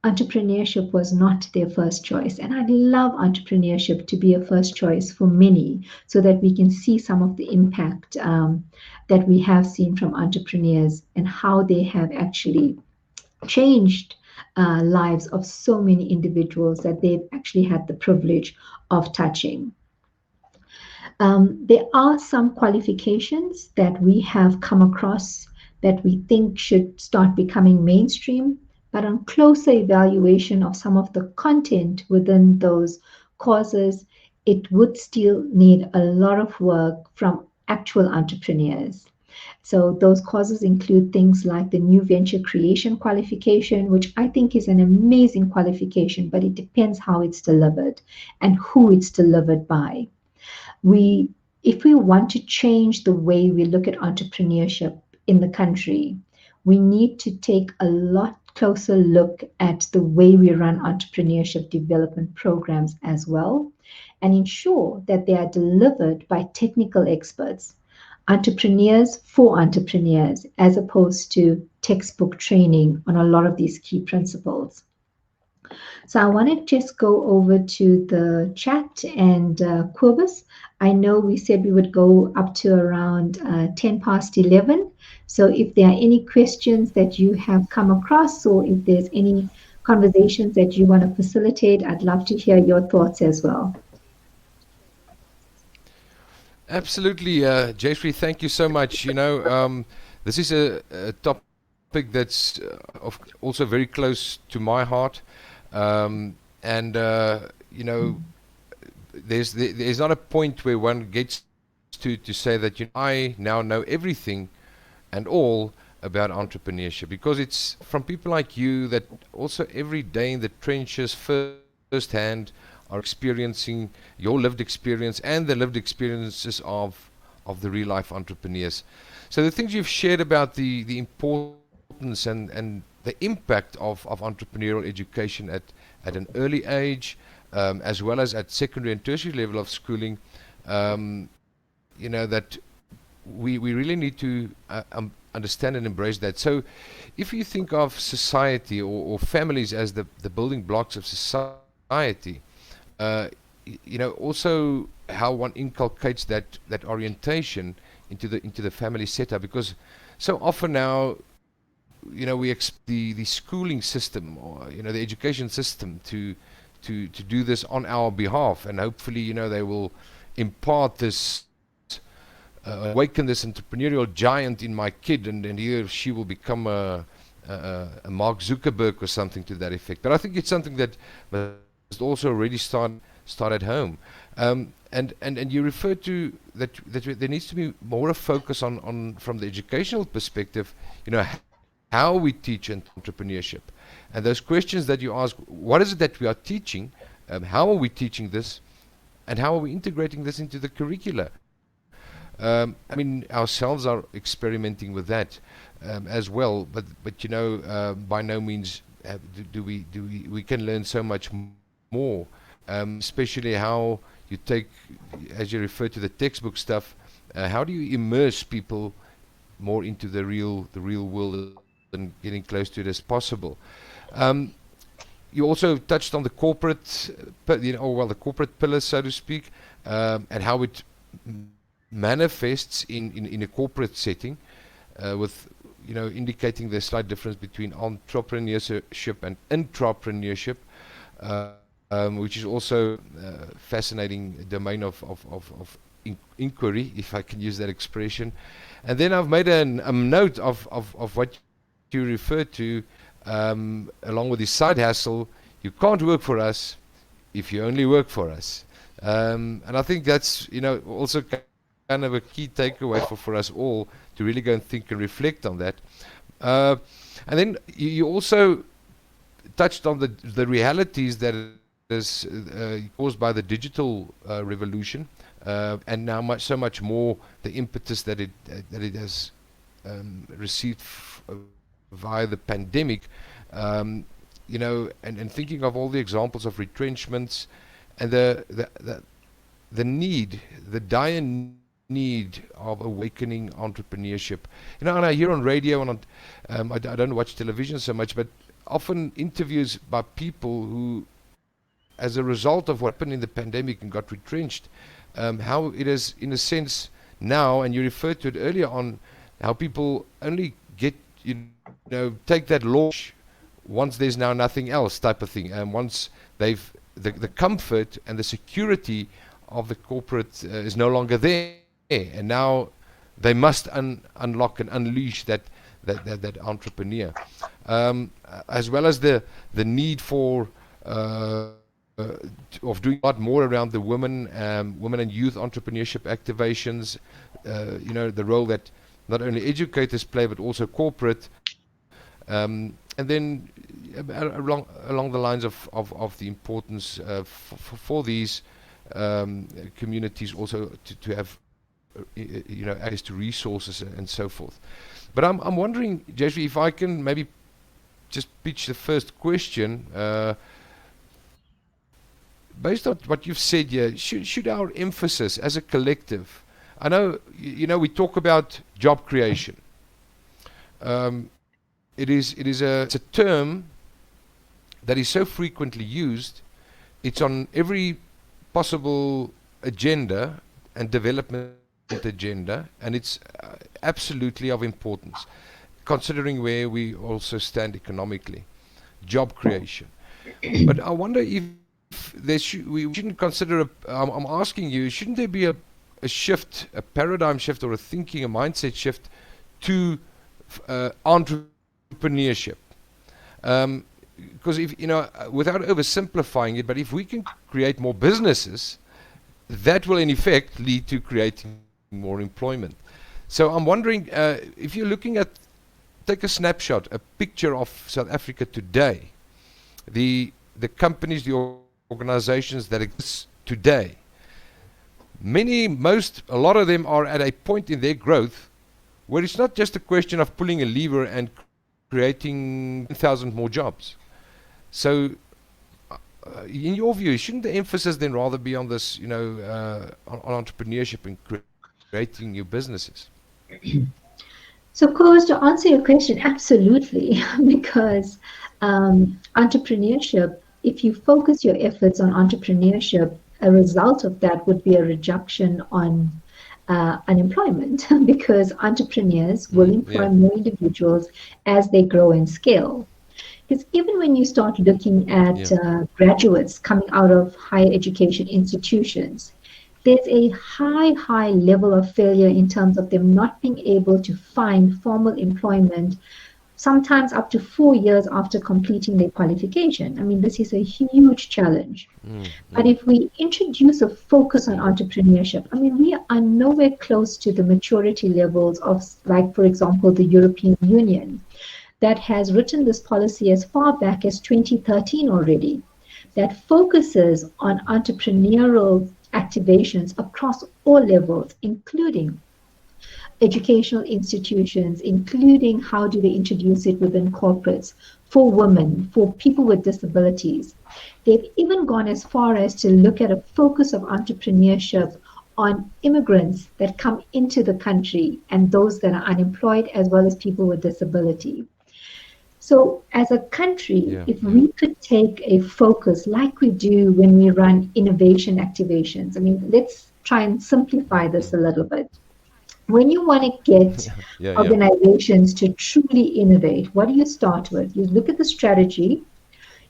entrepreneurship was not their first choice. And I'd love entrepreneurship to be a first choice for many so that we can see some of the impact that we have seen from entrepreneurs and how they have actually changed lives of so many individuals that they've actually had the privilege of touching. There are some qualifications that we have come across that we think should start becoming mainstream, but on closer evaluation of some of the content within those courses, it would still need a lot of work from actual entrepreneurs. So those courses include things like the new venture creation qualification, which I think is an amazing qualification, but it depends how it's delivered and who it's delivered by. We, if we want to change the way we look at entrepreneurship in the country, we need to take a lot closer look at the way we run entrepreneurship development programs as well, and ensure that they are delivered by technical experts, entrepreneurs for entrepreneurs, as opposed to textbook training on a lot of these key principles. So I want to just go over to the chat and Quibus. I know we said we would go up to around 10 past 11. So if there are any questions that you have come across, or if there's any conversations that you want to facilitate, I'd love to hear your thoughts as well. Absolutely, Jeffrey, thank you so much. This is a topic that's also very close to my heart. And there's not a point where one gets to say that I now know everything and all about entrepreneurship, because it's from people like you that also every day in the trenches firsthand are experiencing your lived experience and the lived experiences of the real life entrepreneurs. So the things you've shared about the importance and the impact of entrepreneurial education at an early age, as well as at secondary and tertiary level of schooling, that we really need to understand and embrace that. So if you think of society or families as the building blocks of society, society. Also how one inculcates that orientation into the family setup, because so often now, we expect the schooling system, or the education system to do this on our behalf, and hopefully they will impart this, awaken this entrepreneurial giant in my kid, and he or she will become a Mark Zuckerberg or something to that effect. But I think it's something that must also already start at home. And you refer to that there needs to be more a focus on from the educational perspective, how we teach entrepreneurship, and those questions that you ask: what is it that we are teaching? How are we teaching this? And how are we integrating this into the curricula? Ourselves are experimenting with that as well, but by no means do we can learn so much more, especially how you take, as you refer to the textbook stuff, how do you immerse people more into the real world and getting close to it as possible. You also touched on the corporate, the corporate pillars, so to speak, and how it manifests in a corporate setting, with indicating the slight difference between entrepreneurship and intrapreneurship, which is also a fascinating domain of inquiry, if I can use that expression. And then I've made a note of what you refer to, along with this side hustle: you can't work for us if you only work for us. And I think that's also kind of a key takeaway for us all to really go and think and reflect on that. And then you also touched on the realities that is caused by the digital revolution, and now so much more the impetus that it has received via the pandemic, and thinking of all the examples of retrenchments and the dire need of awakening entrepreneurship. And I hear on radio and I don't watch television so much, but often interviews by people who, as a result of what happened in the pandemic and got retrenched, how it is, in a sense, now, and you referred to it earlier on, how people only get, take that launch once there's now nothing else, type of thing. And once they've, the comfort and the security of the corporate is no longer there, and now they must unlock and unleash that entrepreneur, as well as the need for of doing a lot more around the women and youth entrepreneurship activations. The role that not only educators play but also corporate, and then along the lines of the importance for these communities also to have access to resources and so forth. But I'm wondering, Jeffrey, if I can maybe just pitch the first question. Based on what you've said here, should our emphasis as a collective, I know, we talk about job creation. It's a term that is so frequently used. It's on every possible agenda and development agenda, and it's absolutely of importance, considering where we also stand economically. Job creation. But I wonder if we shouldn't consider, I'm asking you, shouldn't there be a shift, a paradigm shift, or a thinking, a mindset shift to entrepreneurship? Because if without oversimplifying it, but if we can create more businesses, that will in effect lead to creating more employment. So I'm wondering, if you're looking at, take a snapshot, a picture of South Africa today, the companies, the organizations that exist today, a lot of them are at a point in their growth where it's not just a question of pulling a lever and creating 1,000 more jobs. So in your view, shouldn't the emphasis then rather be on this, on entrepreneurship and creating new businesses? So, Koos, to answer your question, absolutely, because entrepreneurship if you focus your efforts on entrepreneurship, a result of that would be a reduction on unemployment because entrepreneurs will Yeah. employ more individuals as they grow and scale. Because even when you start looking at Yeah. graduates coming out of higher education institutions, there's a high level of failure in terms of them not being able to find formal employment, sometimes up to 4 years after completing their qualification. I mean, this is a huge challenge. But if we introduce a focus on entrepreneurship, I mean, we are nowhere close to the maturity levels of, like, for example, the European Union that has written this policy as far back as 2013 already, that focuses on entrepreneurial activations across all levels, including educational institutions, including how do they introduce it within corporates, for women, for people with disabilities. They've even gone as far as to look at a focus of entrepreneurship on immigrants that come into the country and those that are unemployed, as well as people with disability. So, as a country, Yeah. if Yeah. we could take a focus like we do when we run innovation activations, I mean, let's try and simplify this a little bit. When you want to get Yeah. Yeah. organizations to truly innovate, what do you start with? You look at the strategy,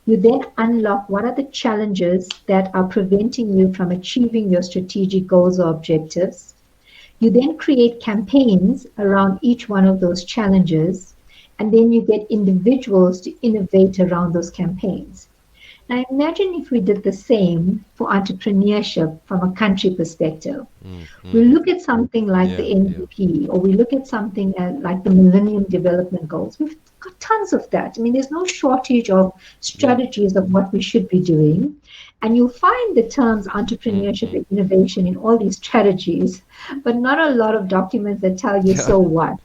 you then unlock what are the challenges that are preventing you from achieving your strategic goals or objectives. You then create campaigns around each one of those challenges, and then you get individuals to innovate around those campaigns. Now, imagine if we did the same for entrepreneurship from a country perspective. We look at something like Yeah. the Yeah. NDP, or we look at something like the Millennium Development Goals. We've got tons of that. I mean, there's no shortage of Yeah. strategies of what we should be doing. And you'll find the terms entrepreneurship and innovation in all these strategies, but not a lot of documents that tell you Yeah. so what.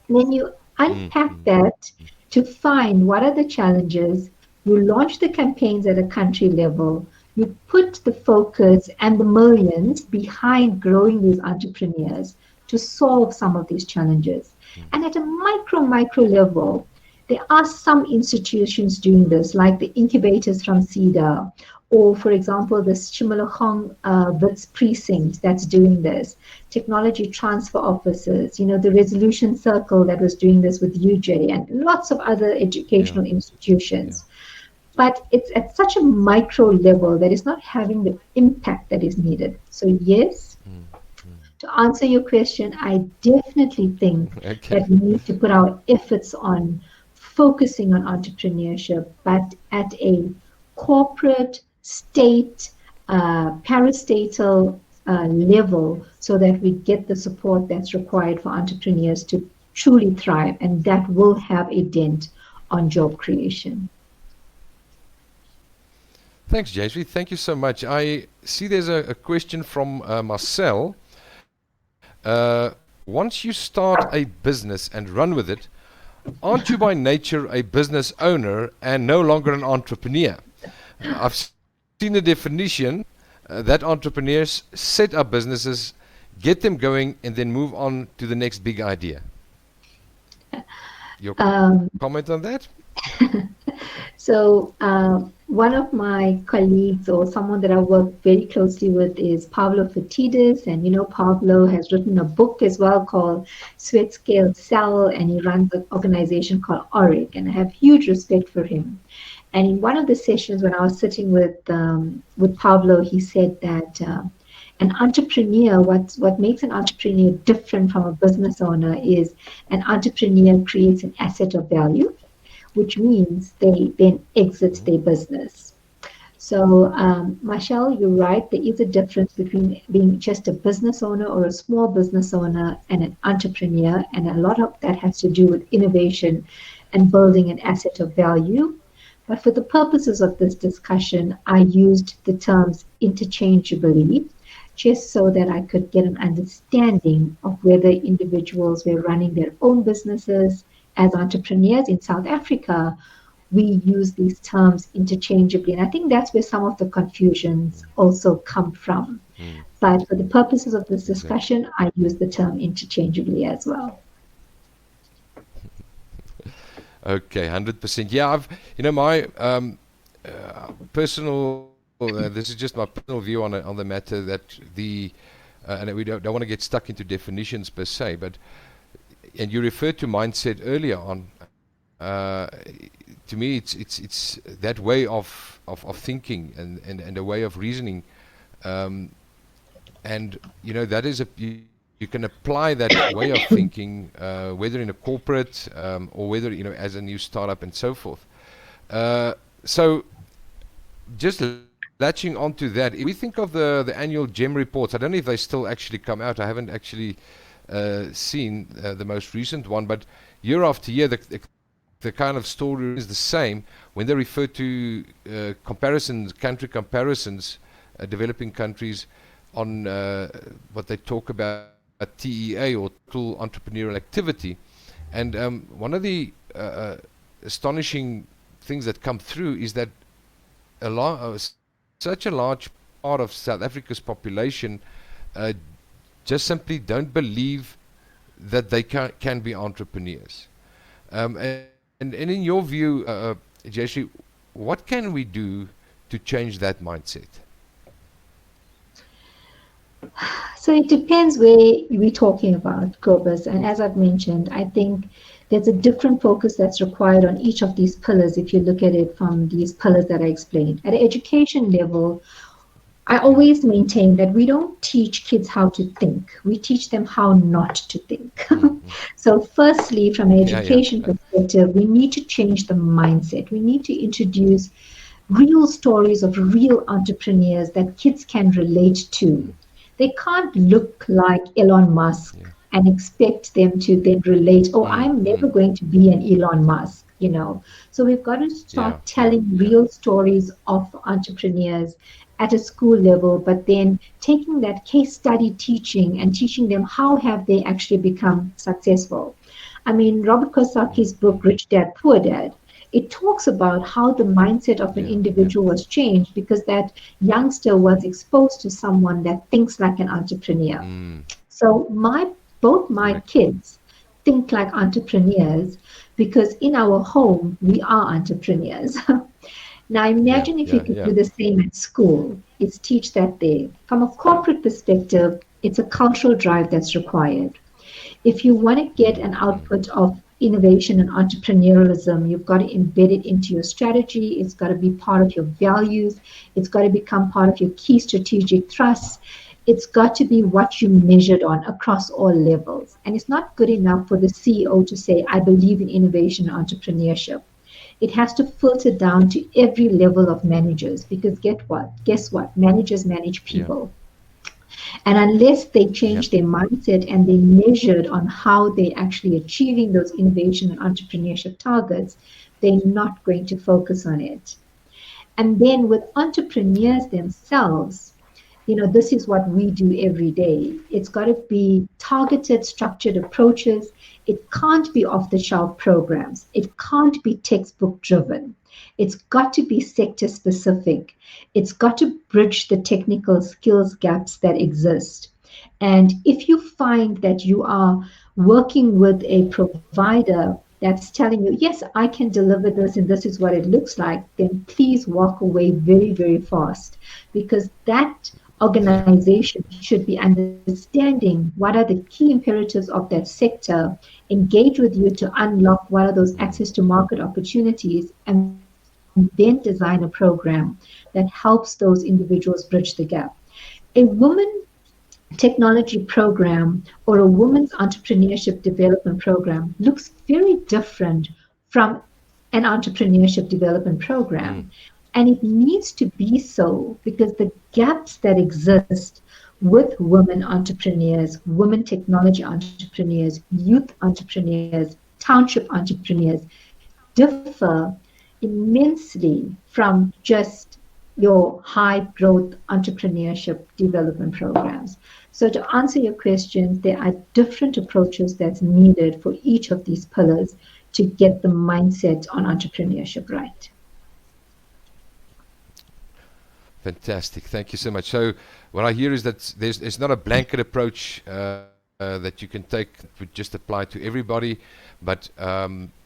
When you unpack that to find what are the challenges, you launch the campaigns at a country level, you put the focus and the millions behind growing these entrepreneurs to solve some of these challenges. And at a micro level, there are some institutions doing this, like the incubators from CEDA, or, for example, the Shimologong Wits precinct that's doing this, technology transfer offices, the Resolution Circle that was doing this with UJ, and lots of other Yeah. educational Yeah. institutions. But it's at such a micro level that it's not having the impact that is needed. So, yes, to answer your question, I definitely think Okay. that we need to put our efforts on focusing on entrepreneurship, but at a corporate, state, parastatal level, so that we get the support that's required for entrepreneurs to truly thrive, and that will have a dent on job creation. Thanks, Jaysvi. Thank you so much. I see there's a question from Marcel. Once you start a business and run with it, aren't you by nature a business owner and no longer an entrepreneur? I've seen the definition that entrepreneurs set up businesses, get them going, and then move on to the next big idea. Your Um, comment on that? So, one of my colleagues or someone that I work very closely with is Pablo Fatidis. And Pablo has written a book as well called Sweat Scale Cell, and he runs an organization called Oric. And I have huge respect for him. And in one of the sessions when I was sitting with Pablo, he said that an entrepreneur, what makes an entrepreneur different from a business owner is an entrepreneur creates an asset of value, which means they then exit their business. So, Marshall, you're right. There is a difference between being just a business owner or a small business owner and an entrepreneur, and a lot of that has to do with innovation and building an asset of value. But for the purposes of this discussion, I used the terms interchangeably just so that I could get an understanding of whether individuals were running their own businesses as entrepreneurs in South Africa. We use these terms interchangeably. And I think that's where some of the confusions also come from. But for the purposes of this Exactly. discussion, I use the term interchangeably as well. Okay, 100%. Yeah, my personal. This is just my personal view on the matter. That the and we don't want to get stuck into definitions per se, but and you referred to mindset earlier on. Uh, to me, it's that way of thinking and a way of reasoning, um, and that is you can apply that way of thinking, whether in a corporate, or whether as a new startup and so forth. So just latching onto that, if we think of the annual GEM reports, I don't know if they still actually come out. I haven't actually seen the most recent one, but year after year, the kind of story is the same when they refer to comparisons, country comparisons, developing countries on what they talk about TEA, or total entrepreneurial activity. And one of the astonishing things that come through is that such a large part of South Africa's population uh, just simply don't believe that they can be entrepreneurs. And in your view, Jayshree, what can we do to change that mindset? So it depends where we're talking about, Cobus. And as I've mentioned, I think there's a different focus that's required on each of these pillars if you look at it from these pillars that I explained. At an education level, I Yeah. always maintain that we don't teach kids how to think. We teach them how not to think. Mm-hmm. So firstly, from an Yeah, yeah. education perspective, we need to change the mindset. We need to introduce real stories of real entrepreneurs that kids can relate to. They can't look like Elon Musk Yeah. and expect them to then relate, oh, Mm, I'm never mm. going to be an Elon Musk. So we've got to Yeah, start yeah, telling yeah. real stories of entrepreneurs at a school level, but then taking that case study teaching and teaching them how have they actually become successful. I mean, Robert Kiyosaki's book, Rich Dad, Poor Dad, it talks about how the mindset of an Yeah, yeah. individual was changed because that youngster was exposed to someone that thinks like an entrepreneur. Mm, So both my correct. kids think like entrepreneurs because in our home we are entrepreneurs. Now Yeah, imagine if you yeah, could yeah. do the same at school. It's teach that there. From a corporate perspective, it's a cultural drive that's required. If you want to get Mm, an mm. output of innovation and entrepreneurialism, you've got to embed it into your strategy. It's got to be part of your values. It's got to become part of your key strategic thrusts. It's got to be what you measured on across all levels. And it's not good enough for the CEO to say, I believe in innovation and entrepreneurship. It has to filter down to every level of managers because get what? Guess what? Managers manage Yeah, people. And unless they yeah. change their mindset and they measured on how they're actually achieving those innovation and entrepreneurship targets, they're not going to focus on it. And then with Yeah. entrepreneurs themselves, this is what we do every day. It's got to be targeted, structured approaches. It can't be off the shelf programs. It can't be textbook driven. It's got to be sector specific. It's got to bridge the technical skills gaps that exist. And if you find that you are working with a provider that's telling you, yes, I can deliver this and this is what it looks like, then please walk away very, very fast because that Yeah. organization should be understanding what are the key imperatives of that sector, engage with you to unlock what are those Mm, access to market opportunities, and then design a program that helps those individuals bridge the gap. A woman technology program or a woman's entrepreneurship development program looks very different from an entrepreneurship development mm. program. And it needs to be so because the gaps that exist with women entrepreneurs, women technology entrepreneurs, youth entrepreneurs, township entrepreneurs differ immensely from just your high growth entrepreneurship development programs. So to answer your questions, there are different approaches that's needed for each of these pillars to get the mindset on entrepreneurship right. Fantastic. Thank you so much. So what I hear is that there's not a blanket approach that you can take that would just apply to everybody, but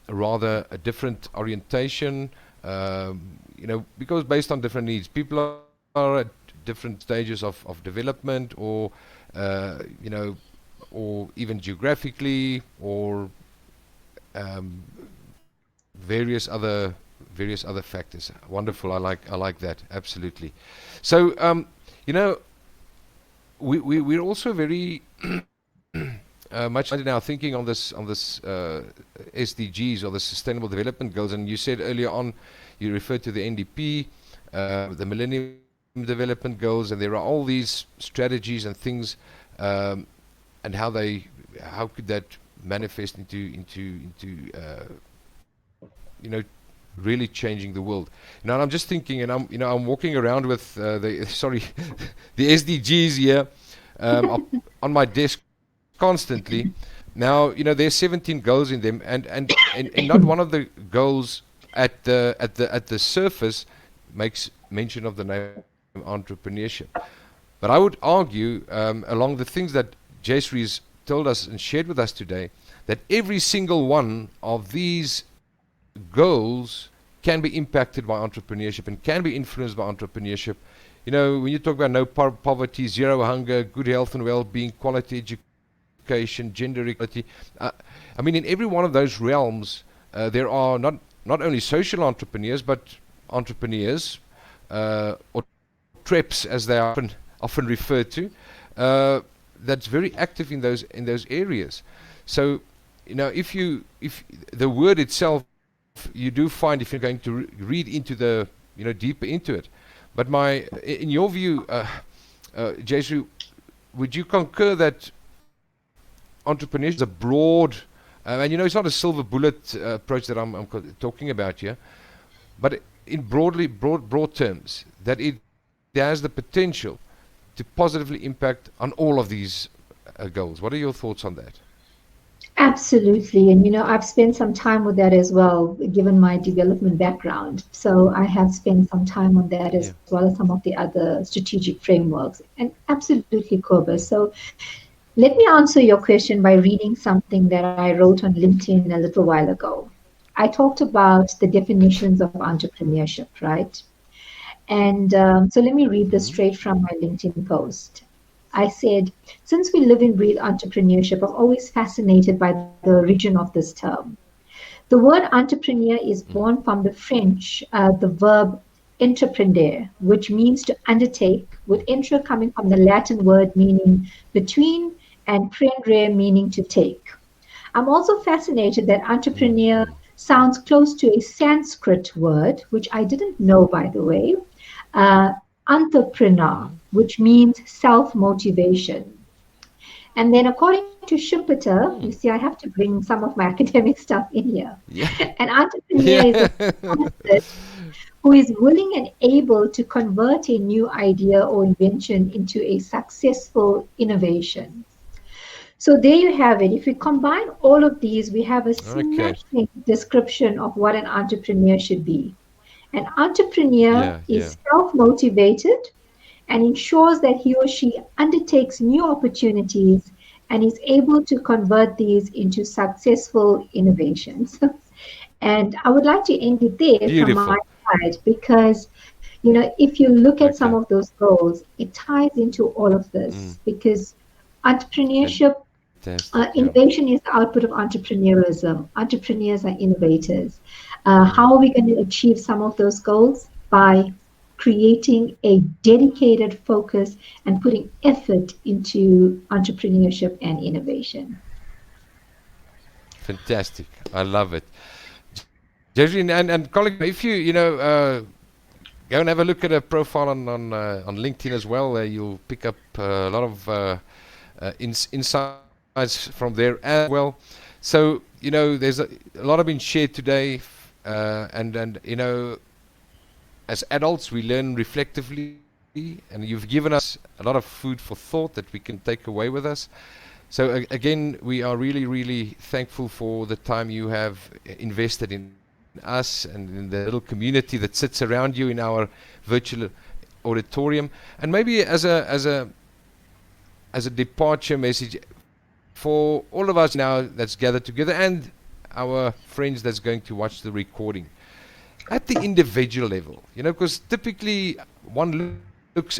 rather a different orientation, Because based on different needs, people are at different stages of development, or or even geographically, or um, various other factors. Wonderful. I like that absolutely. So you know we're also very much now thinking on this SDGs, or the Sustainable Development Goals. And you said earlier on, you referred to the NDP, the Millennium Development Goals, and there are all these strategies and things, and how could that manifest into really changing the world. Now I'm just thinking, and I'm walking around with the sorry the SDGs here on my desk constantly. Now there's 17 goals in them, and not one of the goals at the surface makes mention of the name entrepreneurship. But I would argue, along the things that Jayshree told us and shared with us today, that every single one of these goals can be impacted by entrepreneurship and can be influenced by entrepreneurship. When you talk about no poverty, zero hunger, good health and well-being, quality education, gender equality, in every one of those realms, there are not only social entrepreneurs, but entrepreneurs, or TREPs as they are often referred to, that's very active in those areas. So, if the word itself, you do find, if you're going to read into the deeper into it. But in your view, Jayshree, would you concur that entrepreneurship is a broad, and it's not a silver bullet approach that I'm talking about here, but in broad terms, that it has the potential to positively impact on all of these goals? What are your thoughts on that? Absolutely. And I've spent some time with that as well, given my development background. So I have spent some time on that as well as some of the other strategic frameworks. And absolutely, Koba. So let me answer your question by reading something that I wrote on LinkedIn a little while ago. I talked about the definitions of entrepreneurship, right? And so let me read this straight from my LinkedIn post. I said, since we live and breathe entrepreneurship, I'm always fascinated by the origin of this term. The word entrepreneur is born from the French, the verb entreprendre, which means to undertake, with entre coming from the Latin word meaning between, and prendere meaning to take. I'm also fascinated that entrepreneur sounds close to a Sanskrit word, which I didn't know, by the way, entrepreneur, which means self-motivation. And then according to Schumpeter, you see, I have to bring some of my academic stuff in here. Yeah. An entrepreneur is a person who is willing and able to convert a new idea or invention into a successful innovation. So there you have it. If we combine all of these, we have a smashing description of what an entrepreneur should be. An entrepreneur is self-motivated and ensures that he or she undertakes new opportunities and is able to convert these into successful innovations. And I would like to end it there from my side, because if you look at some of those goals, it ties into all of this, because entrepreneurship, innovation is the output of entrepreneurism. Entrepreneurs are innovators. How are we going to achieve some of those goals? By creating a dedicated focus and putting effort into entrepreneurship and innovation. Fantastic. I love it. Jayshree, and colleague, if you go and have a look at a profile on LinkedIn as well, you'll pick up a lot of insights from there as well. So there's a lot have been shared today, and as adults we learn reflectively, and you've given us a lot of food for thought that we can take away with us. So again, we are really, really thankful for the time you have invested in us and in the little community that sits around you in our virtual auditorium. And maybe as a departure message for all of us now that's gathered together, and our friends that's going to watch the recording, at the individual level, because typically one looks out there.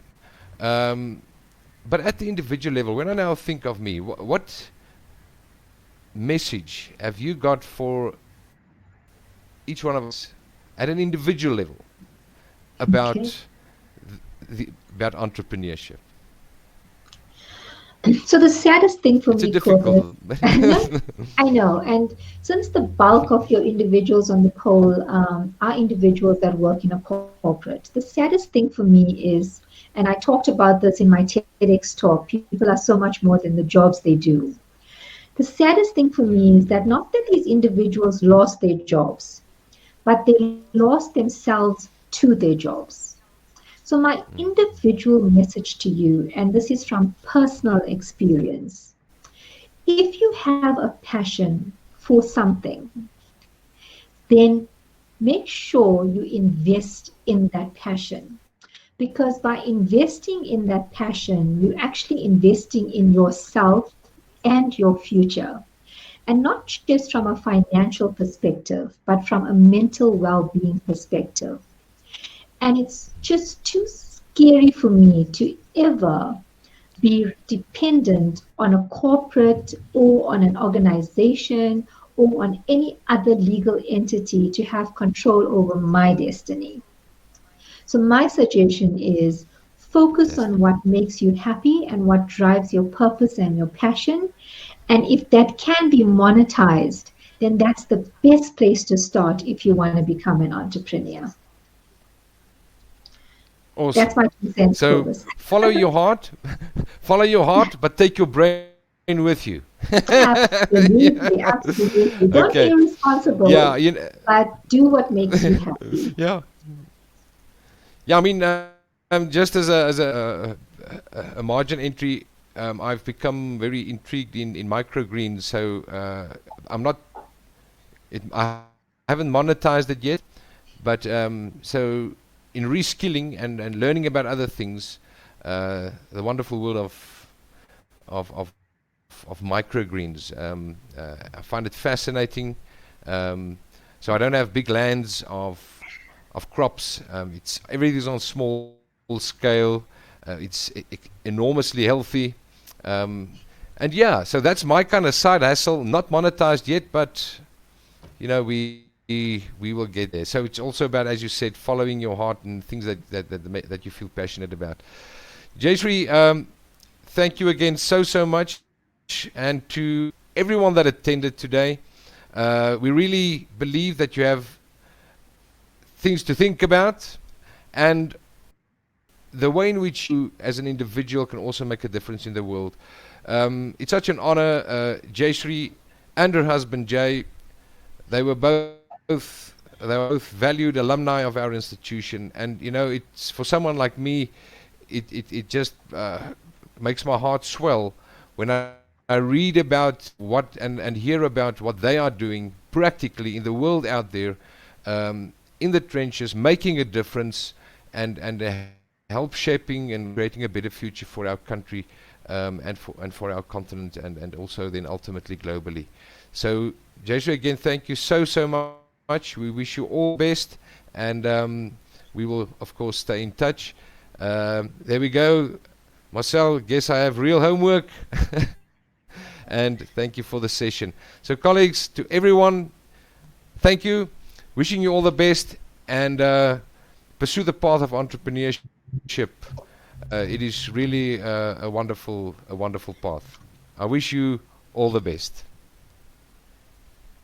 Um, but at the individual level, when I now think of me, what message have you got for each one of us at an individual level Okay. about about entrepreneurship? So the saddest thing for It's a me, Corbett, difficult. no, I know, and since the bulk of your individuals on the call are individuals that work in a corporate, the saddest thing for me is, and I talked about this in my TEDx talk, people are so much more than the jobs they do. The saddest thing for me is that not that these individuals lost their jobs, but they lost themselves to their jobs. So, my individual message to you, and this is from personal experience, if you have a passion for something, then make sure you invest in that passion. Because by investing in that passion, you're actually investing in yourself and your future. And not just from a financial perspective, but from a mental well being perspective. And it's just too scary for me to ever be dependent on a corporate or on an organization or on any other legal entity to have control over my destiny. So, my suggestion is focus on Fantastic. what makes you happy and what drives your purpose and your passion. And if that can be monetized, then that's the best place to start if you want to become an entrepreneur. That's Awesome. my 2 cents, So Clovis. follow your heart, follow your heart, but take your brain with you. Absolutely, Yeah. absolutely. Don't be Okay. irresponsible, Yeah. but do what makes you happy. Yeah. Yeah. I mean, just as a margin entry, I've become very intrigued in microgreens. So I'm not. I haven't monetized it yet, but so in reskilling and learning about other things, the wonderful world of of of microgreens. I find it fascinating. Um, so I don't have big lands of crops. It's everything's on small scale. It's enormously healthy. Um, and yeah, so that's my kind of side hustle, not monetized yet, but we will get there. So it's also about, as you said, following your heart and things that you feel passionate about. Jayshree, thank you again so much, and to everyone that attended today. We really believe that you have things to think about, and the way in which you, as an individual, can also make a difference in the world. It's such an honor. Jayshree and her husband Jay, they were both valued alumni of our institution, and it's for someone like me, it just makes my heart swell when I read about what and hear about what they are doing practically in the world out there, in the trenches, making a difference and help shaping and creating a better future for our country, and for our continent, and also then ultimately globally. So, Jayshree, again, thank you so much. We wish you all best, and we will, of course, stay in touch. There we go. Marcel, guess I have real homework. And thank you for the session. So, colleagues, to everyone, thank you. Wishing you all the best, and pursue the path of entrepreneurship. It is really a wonderful path. I wish you all the best.